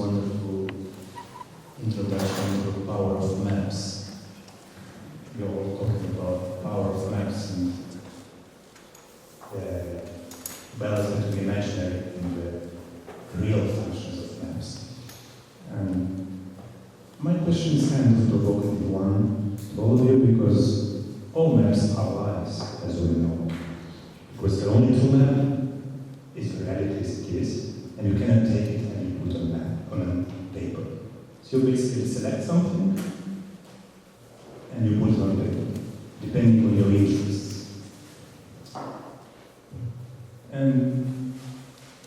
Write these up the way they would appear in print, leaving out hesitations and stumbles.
wonderful introduction to the power of maps. You're all talking about the power of maps and the balance between the imaginary and the real functions of maps. My question is kind of a provocative one to all of you, because all maps are lies, as we know. Because the only true map is the reality as it is, and you cannot take it and you put on a paper. So you basically select something and you put it on paper, depending on your interests. And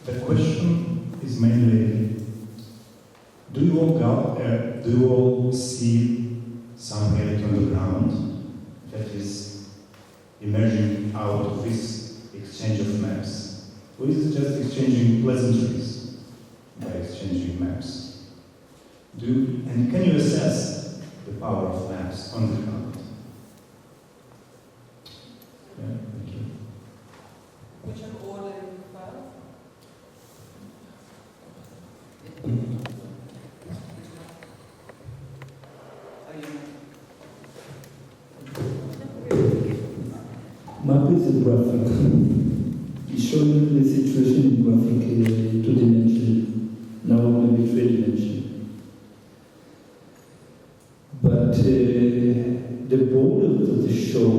the question is mainly, do you all see some reality on the ground that is emerging out of this exchange of maps? Or is it just exchanging pleasantries by exchanging maps? And can you assess the power of maps on the ground? Yeah, thank you. Which order you prefer? Map is a graphic. It's showing the situation in graphic 2 dimension, now maybe 3 dimension. But the borders of the show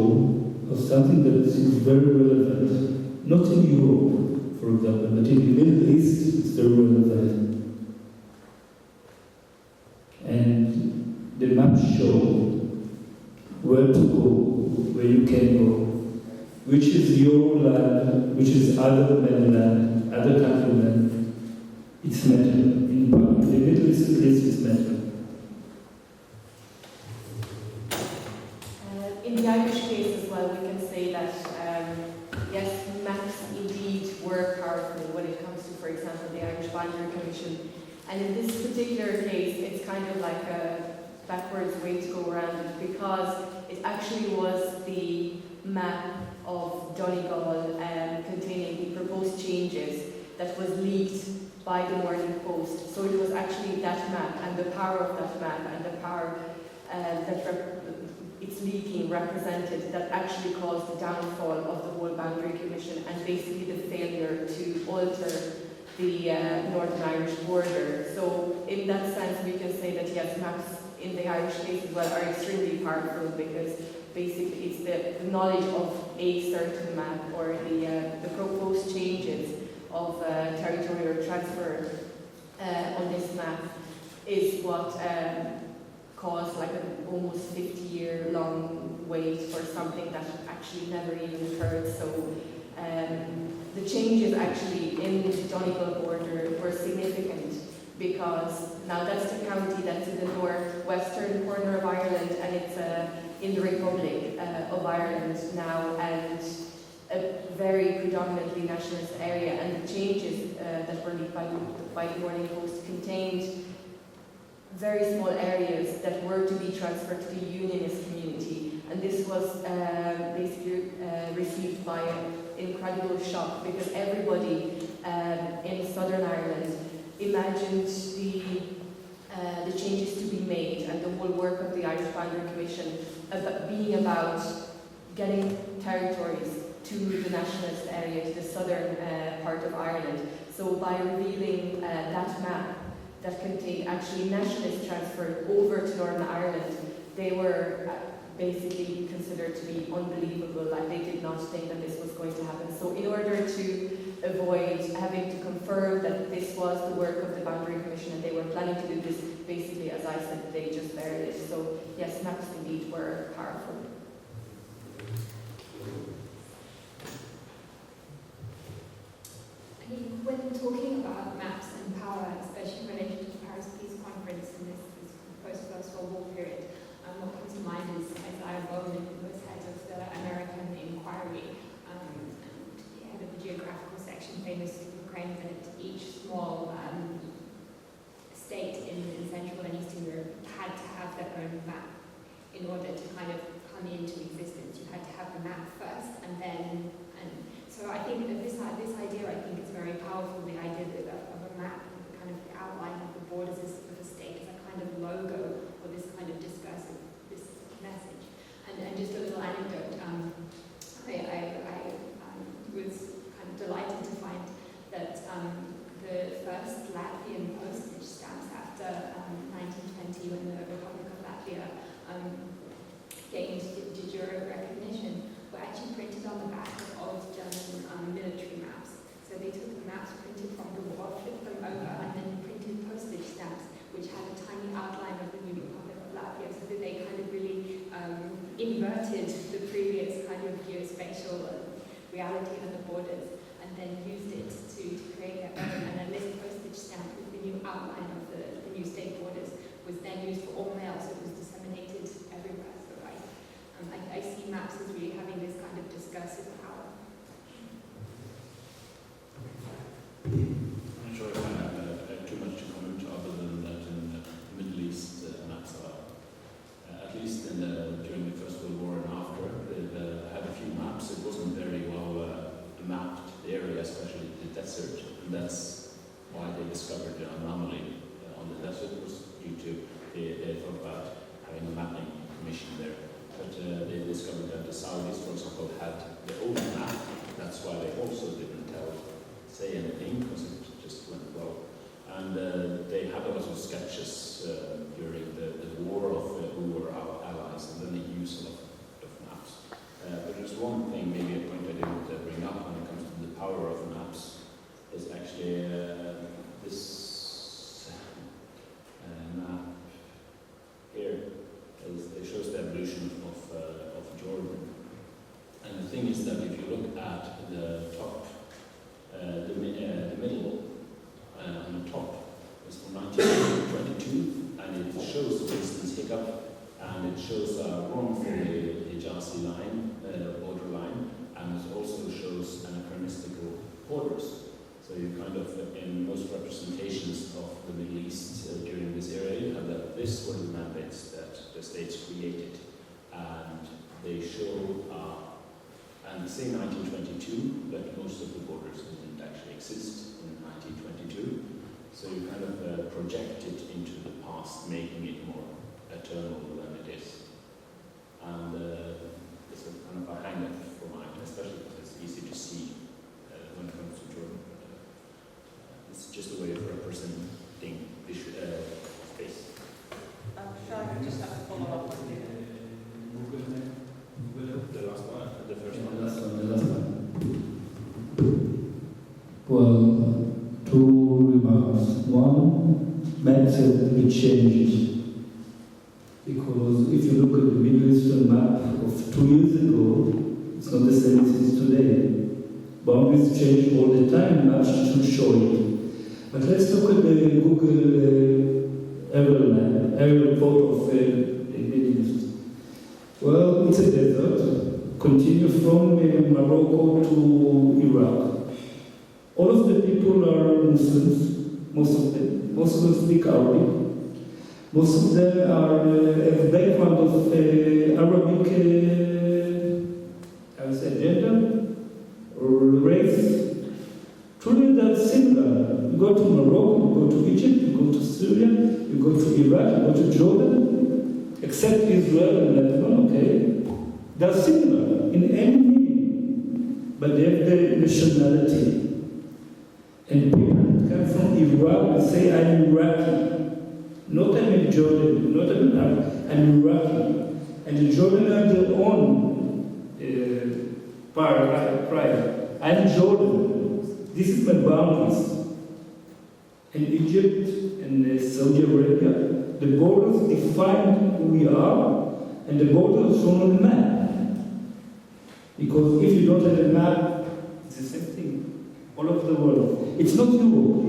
are something that is very relevant, not in Europe, for example, but in the Middle East it's very relevant. And the maps show where to go, where you can go, which is your land, which is other men's land, other country land. It's metal. In the Middle East, it's metal. In the Irish case as well, we can say that, yes, maps indeed were powerful when it comes to, for example, the Irish Boundary Commission. And in this particular case, it's kind of like a backwards way to go around it, because it actually was the map of Donegal containing the proposed changes that was leaked by the Morning Post. So it was actually that map and the power of that map and the power that its leaking represented that actually caused the downfall of the whole Boundary Commission and basically the failure to alter the Northern Irish border. So in that sense we can say that yes, maps in the Irish case as well are extremely powerful, because basically it's the knowledge of a certain map or the proposed changes of territorial transfer on this map is what caused like an almost 50-year-long wait for something that actually never even occurred. So the changes actually in the Donegal border were significant, because now that's the county that's in the northwestern corner of Ireland, and it's in the Republic of Ireland now, and a very predominantly nationalist area. And the changes that were leaked by the Morning Post contained very small areas that were to be transferred to the Unionist community, and this was basically received by an incredible shock, because everybody in Southern Ireland imagined the changes to be made and the whole work of the Irish Boundary Commission being about getting territories to the nationalist area, to the southern part of Ireland. So by revealing that map that contained actually nationalist transfer over to Northern Ireland, they were basically considered to be unbelievable. Like, they did not think that this was going to happen. So in order to avoid having to confirm that this was the work of the Boundary Commission and they were planning to do this, basically, as I said, they just buried it. So yes, maps indeed were powerful. When talking about maps and power, especially in relation to the Paris Peace Conference and this post-First World War period, what comes to mind is Isaiah Bowman, who was head of the American Inquiry and head of the geographical section, famously proclaimed that each small state in Central and Eastern Europe had to have their own map in order to kind of come into existence. You had to have the map first, and then. So I think that this idea, I think, is very powerful. The idea of a map, kind of the outline of the borders gained de jure recognition were actually printed on the back of old German military maps. So they took the maps printed from the war, flipped them over, and then printed postage stamps, which had a tiny outline of the new Republic of Latvia, so that they kind of really inverted the previous kind of geospatial reality of the borders, and then used it to create their own. And then this postage stamp with the new outline of the new state borders was then used for all mail, so it was disseminated everywhere. So I see maps as really having this kind of discursive power. I'm not sure if I have too much to comment other than that in the Middle East, maps are, at least during the First World War and after, they've had a few maps. It wasn't very well mapped area, especially the desert, and that's why they discovered the anomaly on the desert was due to they thought about having a mapping commission there. But they discovered that the Saudis, for example, had their own map. That's why they also didn't say anything, because it just went well. And they had a lot of sketches during the war of who were our allies, and then they used a lot of maps. But there's one thing, maybe a point I didn't bring up when it comes to the power of maps, is actually this map here. It shows the evolution of Jordan. And the thing is that if you look at the top, the middle on the top is from 1922, and it shows, for instance, Hiccup, and it shows Rom for the Hijazi line, border line, and it also shows anachronistical borders. So you kind of, in most representations of the Middle East during this era, you have that this were the mandates that the states created, and they show, and say 1922, but most of the borders didn't actually exist in 1922. So you kind of project it into the past, making it more eternal than it is. And it's a kind of a hang-up for mine, especially because it's easy to see when it comes to Jordan. It's just a way of representing space. Shall I just have a follow-up on you? The last one, the first one. The last one. Well, two remarks. One, maps have to be changed. Because if you look at the Middle Eastern map of 2 years ago, it's not the same as it is today. Boundaries change all the time, maps should show it. But let's look at the Google aerial photo of the Middle East. Well, it's a desert, continue from Morocco to Iraq. All of the people are Muslims, most of them speak Arabic. Most of them have a background of Arabic gender or race. Truly that's similar. You go to Morocco, you go to Egypt, you go to Syria, you go to Iraq, you go to Jordan, except Israel and Lebanon, okay? They're similar in any meaning, but they have their nationality. And people that come from Iraq say, I'm Iraqi. Not I'm in Jordan, not I'm in Iraq, I'm Iraqi. And the Jordan have their own pride. I'm Jordan. This is my boundaries. In Egypt and Saudi Arabia, the borders define who we are, and the borders are shown on the map. Because if you don't have a map, it's the same thing all over the world. It's not Europe.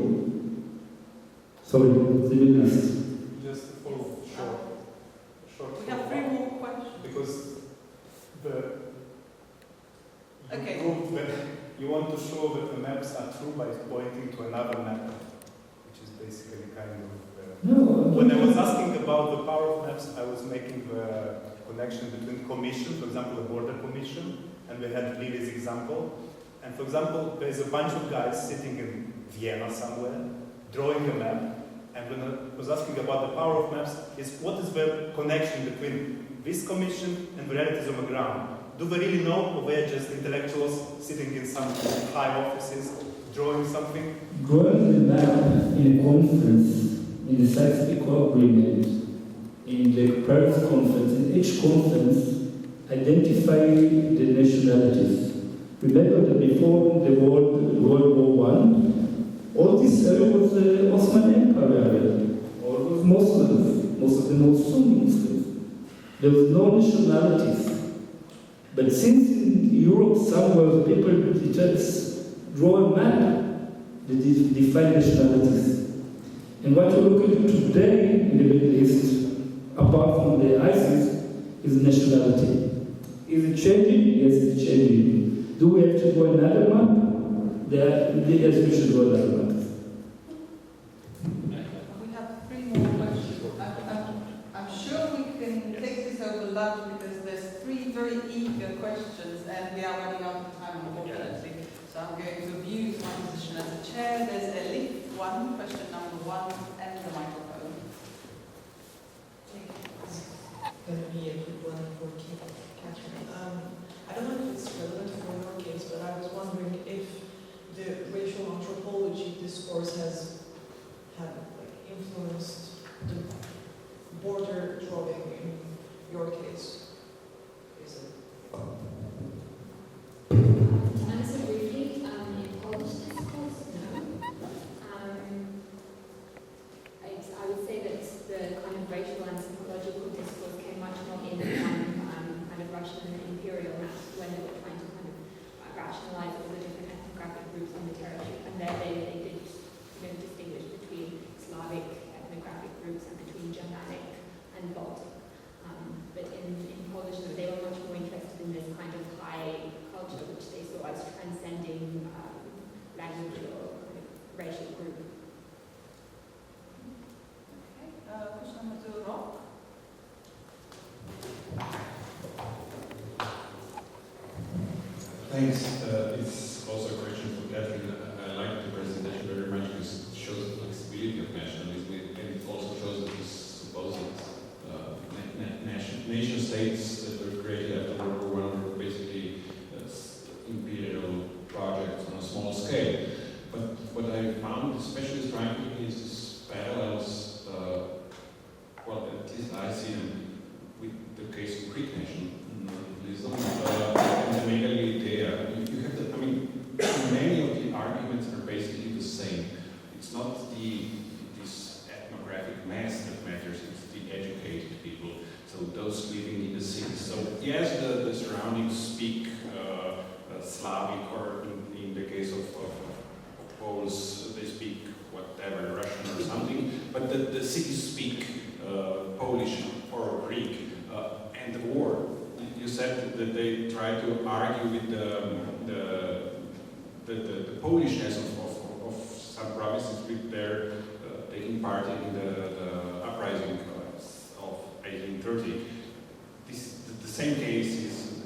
Sorry, it's the Middle East. Just to follow short. We have 3 more questions. Because Okay. prove that you want to show that the maps are true by pointing to another map, which is basically kind of. When I was asking about the power of maps, I was making the connection between commission, for example, a border commission, and we had Lily's example. And for example, there's a bunch of guys sitting in Vienna somewhere, drawing a map, and when I was asking about the power of maps, is what is the connection between this commission and the realities on the ground? Do they really know, or they're just intellectuals sitting in some high offices, drawing something? Drawing the map in a conference, in the Sykes-Picot Agreement, in the Paris conference, in each conference, identify the nationalities. Remember that before the World War I, all this area was the Ottoman Empire area. All was Muslims. Most of them were Sunni Muslims. There was no nationalities. But since in Europe somewhere people just draw a map that define nationalities. And what you're looking at today in the Middle East, apart from the ISIS, is nationality. Is it changing? Yes, it's changing. Do we have to go another map? Yes, we should go another map. We have 3 more questions. I'm sure we can take this over lunch because there's 3 very eager questions and we are running out of time, unfortunately. So I'm going to abuse my position as a chair. There's a lift 1, question number 1, and the microphone. Going to be a quick one for Catherine. I don't know if it's relevant for your case, but I was wondering if the racial anthropology discourse has influenced the border drawing in your case. Is it? To answer briefly, in Polish discourse, no. I would say that the kind of racial and psychological discourse came much more in from kind of Russian imperial maps when they were trying to kind of rationalize all the different ethnographic groups on the territory, and there they did distinguish between Slavic ethnographic groups and between Germanic and Baltic. But in Polish, they were much more interested in this kind of high culture, which they saw as transcending language or kind of racial group. Okay, question number 2, Rob. Thanks. It's also a question for Catherine. I like the presentation very much because it shows the flexibility of nationalism, and it also shows that these supposed nation states that were created after World War I were basically imperial projects on a small scale. But what I found especially striking is this parallels, well, at least I see them with the case of Greek nationalism and the megalithea. You have the, I mean, many of the arguments are basically the same. It's not this ethnographic mass that matters, it's the educated people. So those living in the cities. So yes, the surroundings speak Slavic, or in the case of Poles, they speak whatever, Russian or something. But the cities speak Polish or Greek. And the war, you said that they try to argue with the Polishness of some provinces with their taking part in the uprising of 1830. The same case is,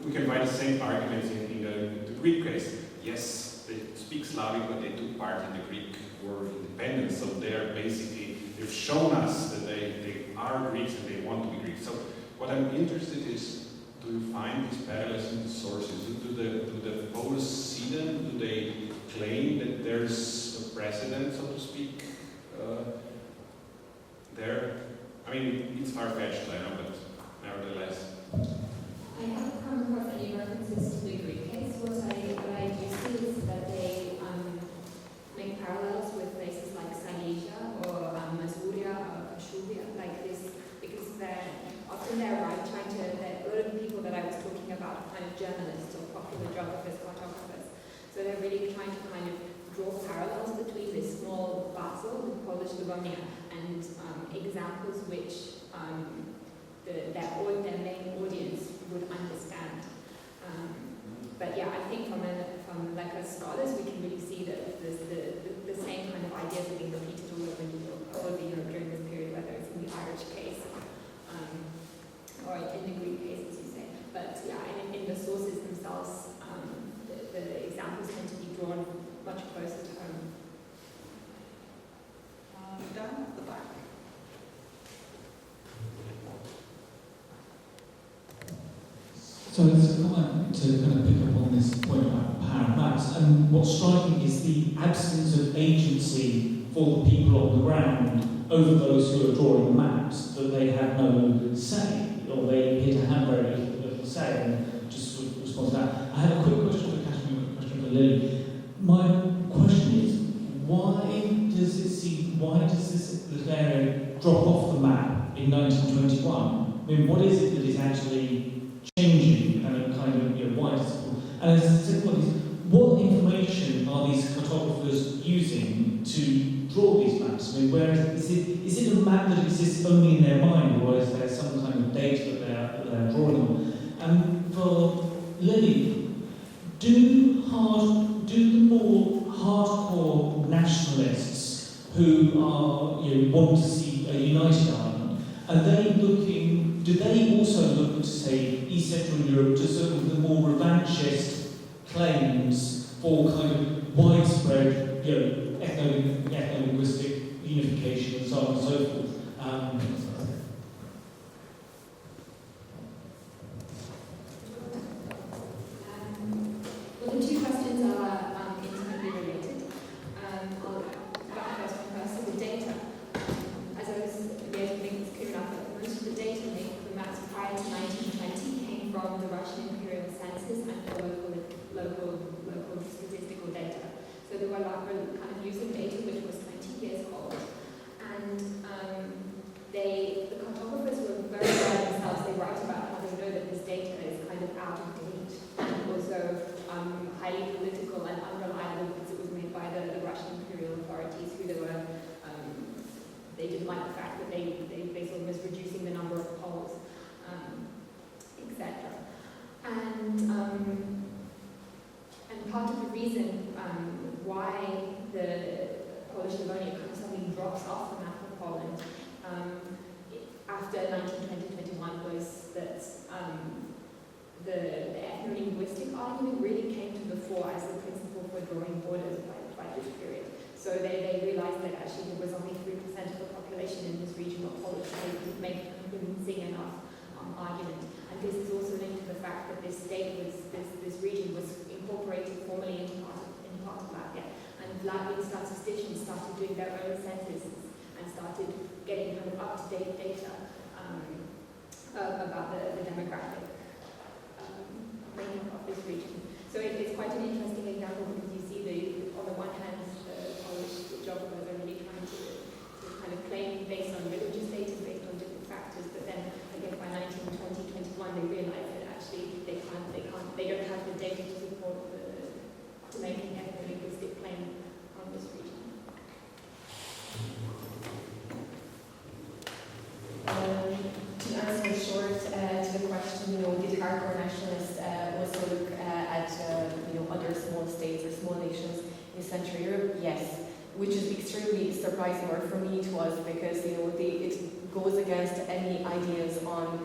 we can find the same arguments in the Greek case. Yes, they speak Slavic, but they took part in the Greek War of Independence, so they've shown us that they are Greeks and they want to be Greeks. So what I'm interested is, do you find these parallels in the sources? Do the Poles see them? Do they claim that there's a precedent, so to speak, there? I mean, it's far-fetched, I know, but nevertheless. I haven't come across any references to the Greek case. What I do see is that they make parallels with places like Silesia or Masuria or Kashubia, like this, because often they're right trying to, a lot of the people that I was talking about are kind of journalists or popular geographers, cartographers. So they're really trying to kind of draw parallels between this small vassal, the Polish Livonia, and examples which their main audience would understand. But yeah, I think from like a scholars, we can really see that the same kind of ideas are being repeated all over Europe during this period, whether it's in the Irish case or in the Greek case, as you say. But yeah, in the sources themselves, the examples tend to be drawn much closer to home. Down at the back. So it's a comment to kind of pick up on this point about power of maps, and what's striking is the absence of agency for the people on the ground over those who are drawing maps, that they have no say, or they appear to have very little say, and just sort of respond to that. I have a quick question for Catherine, a quick question for Lily. My question is, why does this area drop off the map in 1921? I mean, what is it that is actually changing, and kind of, why does it? And the second one is, what information are these cartographers using to draw these maps? I mean, where is it a map that exists only in their mind, or is there some kind of data that they're drawing on? And for Lily, do the more hardcore nationalists who are want to see a united Ireland, do they also look to, say, East Central Europe, to sort of the more revanchist claims for kind of widespread, ethno-linguistic unification and so on and so forth? Well, the two questions are intimately related. I'll back the first one first. So the data, as I was making this clear enough, most of the data for the maps prior to 1920 came from the Russian imperial census and the local statistical data. So they were kind of using data which was 20 years old, and the cartographers were very well themselves. They write about how they know that this data is kind of out of date and also highly political and unreliable because it was made by the Russian imperial authorities, who they didn't like the fact that they sort of was reducing the number of Poles, etc. And part of the reason why the Polish Livonia kind of suddenly drops off the map of Poland after 1920-21 was that the ethno-linguistic argument really came to the fore as the principle for drawing borders by this period. So they realized that actually there was only 3% of the population in this region of Polish, so they couldn't make a convincing enough argument. And this is also linked to the fact that this region was incorporated formally into part of Latvia. And Latvian statisticians started doing their own censuses and started getting kind of up-to-date data about the demographic makeup of this region. So it's quite an interesting example because you see on the one hand, the Polish geographers are really trying to kind of claim based on religious data, based on different factors, but then again by 1920-21 they realize that actually they don't have the data to support to make an ethno-linguistic claim on this region. To answer short to the question, did hardcore nationalists also look at other small states or small nations in Central Europe? Yes, which is extremely surprising, or for me it was, because it goes against any ideas on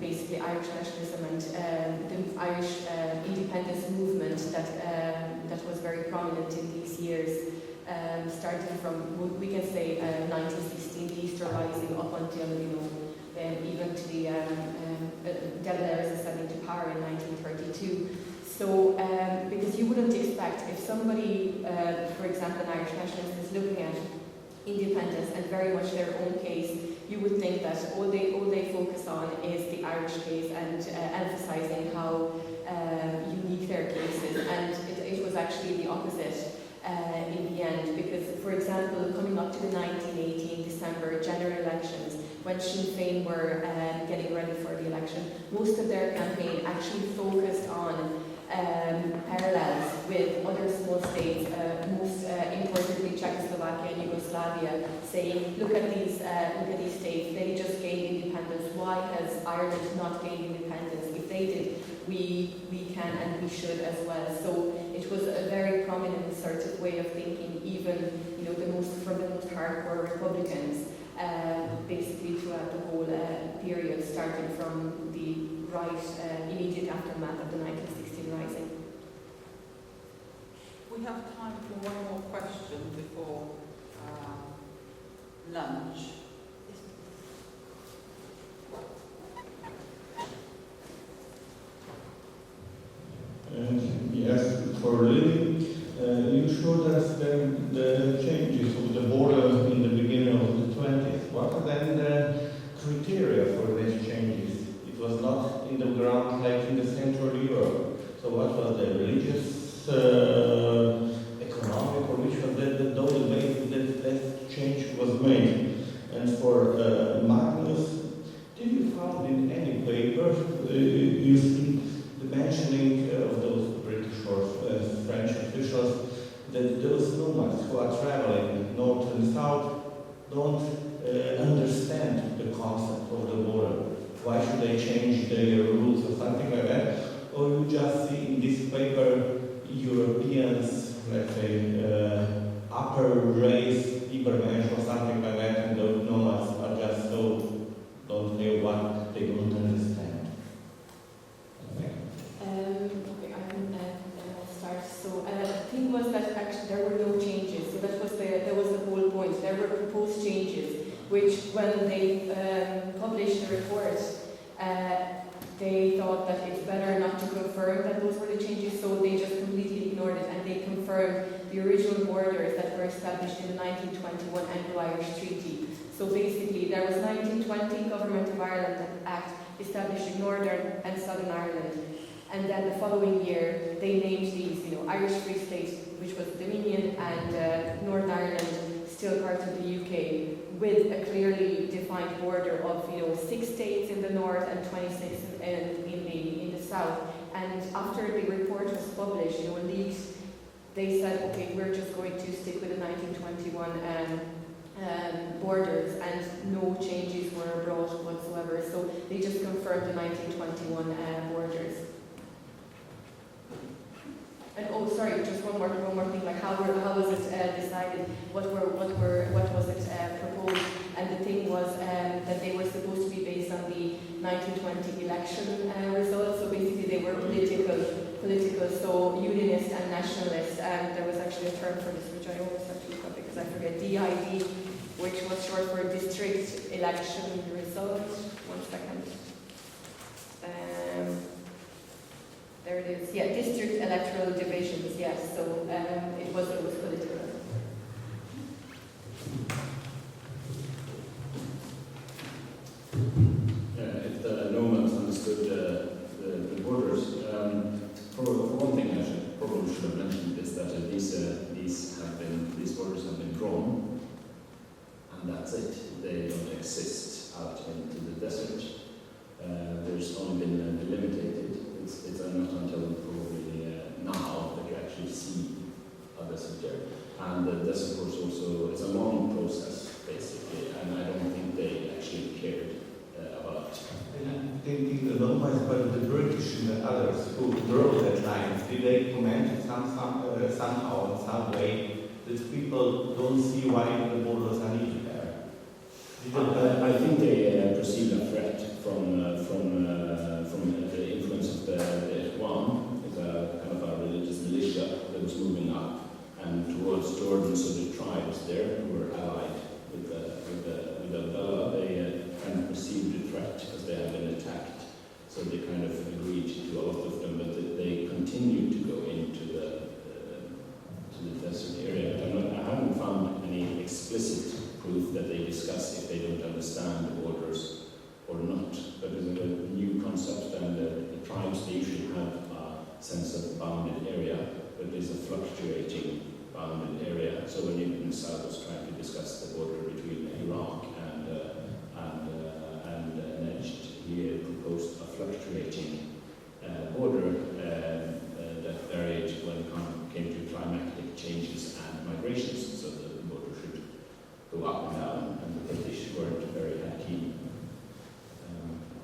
basically Irish nationalism and the Irish independence movement that was very prominent in these years, starting from, we can say, 1916, the Easter Rising, up until even to the Delaware ascending to power in 1932. So, because you wouldn't expect, if somebody, for example, an Irish nationalist is looking at independence and very much their own case, you would think that all they focus on is the Irish case and emphasizing how unique their case is. And it was actually the opposite in the end, because, for example, coming up to the 1918 December general elections, when Sinn Féin were getting ready for the election, most of their campaign actually focused on parallels with other small states, most importantly Czechoslovakia and Yugoslavia, saying, look at these states, they just gained independence. Why has Ireland not gained independence? If they did, we can and we should as well. So it was a very prominent sort of way of thinking, even from the most hardcore Republicans, basically throughout the whole period, starting from the immediate aftermath of the 1916 Rising. We have time for one more question before lunch. Yes, for Lily, you showed us the changes of the border in the beginning of the you think the mentioning of those British or French officials that those nomads who are traveling north and south don't understand the concept of the border? Why should they change their rules or something like that? Or you just see in this paper Europeans, let's say, upper race, Übermensch or something like that, and those nomads are just so don't know what they don't understand. Okay, I'll start. So the thing was that actually there were no changes. So that was the whole point. There were proposed changes, which when they published the report, they thought that it's better not to confirm that those were the changes, so they just completely ignored it, and they confirmed the original borders that were established in the 1921 Anglo-Irish Treaty. So basically, there was 1920 Government of Ireland Act establishing Northern and Southern Ireland, and then the following year they named these, Irish Free State, which was Dominion, and Northern Ireland, still part of the UK, with a clearly defined border of 6 states in the north and 26 in the south. And after the report was published, leaked, they said, okay, we're just going to stick with the 1921 borders, and no changes were brought whatsoever. So they just confirmed the 1921 borders. And just one more thing, like how was it decided? What was it proposed? And the thing was that they were supposed to be based on the 1920 election results. So basically, they were political. So unionist and nationalist. And there was actually a term for this, which I always have to look up because I forget. DID, which was short for district election result. 1 second. There it is. Yeah, district electoral divisions. Yes. So it was political. If the nomads understood the borders, for one thing I probably should have mentioned is that these borders have been drawn, and that's it. They don't exist out into the desert. There's only been delimited. It's not until probably now that you actually see a desert there. And the desert was also, it's a long process basically, and I don't think they actually cared about. Thinking the nomads, but the British and the others who drew that line, did they comment somehow in some way that people don't see why the borders are needed there? I think they perceived a threat from the influence of the Ikhwan, it's a kind of a religious militia that was moving up and towards Jordan. So the tribes there who were allied with Abdullah, they kind of perceived the threat because they had been attacked. So they kind of agreed to do a lot of them, but they continued to go into the desert area. I haven't found any explicit proof that they discuss if they don't understand the borders or not. But it's a new concept, and the tribes, they usually have a sense of bounded area, but there's a fluctuating bounded area. So when Ibn Sa'd was trying to discuss the border between Iraq and Najd, he proposed a fluctuating border that varied when it came to climatic changes and migrations. So the border should go up and down, and the British weren't very keen.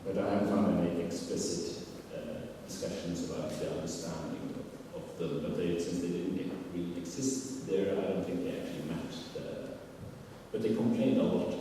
But I haven't found any explicit discussions about the understanding of them. But since they didn't really exist there, I don't think they actually matched. But they complained a lot